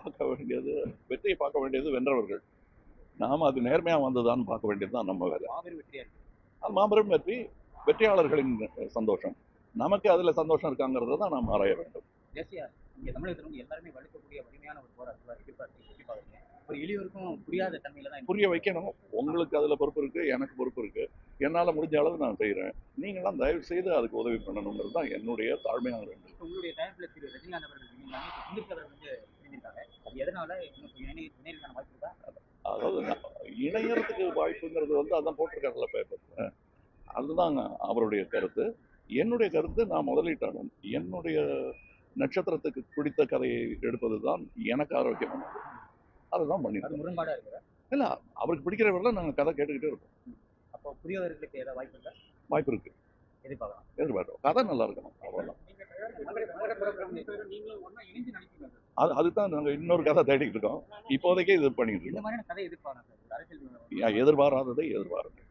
பார்க்க வேண்டியது வெற்றியை பார்க்க வேண்டியது வென்றவர்கள். நாம அது நேர்மையா வந்ததான்னு பார்க்க வேண்டியது தான் நம்ம வேலை. மாபெரும் வெற்றியா இருக்கு. அது மாபெரும் வெற்றி, வெற்றியாளர்களின் சந்தோஷம். நமக்கு அதுல சந்தோஷம் இருக்காங்கிறத தான் நாம் ஆராய வேண்டும். தேசிய இங்க தமிழகத்துல வந்து எல்லாருமே வலுக்கக்கூடிய வலிமையான ஒரு போராட்டத்தை எதிர்பார்த்து எப்படி பாக்குறீங்க? ஒரு எளியோருக்கும் புரியாத தன்மையில தான் புரிய வைக்கணும். உங்களுக்கு அதுல பொறுப்பு இருக்கு, எனக்கு பொறுப்பு இருக்கு. என்னால முடிஞ்ச அளவு நான் செய்றேன். நீங்கலாம் தயவு செய்து அதுக்கு உதவி பண்ணணுங்கிறது தான் என்னுடைய தாழ்மையான வேண்டுகோள். இப்ப உங்களுடைய தயாரிப்புல திரு ரஜினிகாந்த் அவர்கள் இணைந்தாங்க. இப்ப சிந்திக் அவர்கள் வந்து இணைந்திருக்காங்க. அது எதனால இன்னும் இணையதுக்கான வாய்ப்பு இருக்கா? அதாவது இணையறதுக்கு வாய்ப்புங்கிறது வந்து அதான் போட்டிருக்காருல்ல பேப்பர்ல. அதுதான் அவருடைய கருத்து. என்னுடைய கருத்து நான் முதலீட்டாளன். என்னுடைய நட்சத்திரத்துக்கு பிடித்த கதையை எடுப்பதுதான் எனக்கு ஆரோக்கியமானது. அதுதான் அது பண்ணியிருக்கோம். முரண்பாடா இருக்குதா? இல்ல அவருக்கு பிடிக்கிற வரையில நாங்க கதை கேட்டுக்கிட்டே இருப்போம். அப்போ புதியவர்களுக்கு ஏதாவது வாய்ப்பு இருக்கா? வாய்ப்பு இருக்கு. எதிர்பார்க்கலாம். எதிர்பார்க்கிறோம். கதை நல்லா இருக்கணும். அவ்வளவுதான். அதுதான் நாங்க இன்னொரு கதை தேடிக்கிட்டு இருக்கோம். இப்போதைக்கு இது பண்ணிட்டு இந்த இருக்கோம். மாதிரியான கதை எதிர்பார்க்கலாம் சார். ஒரு அரசியல் எதிர்பாராததை எதிர்பாருங்கள்.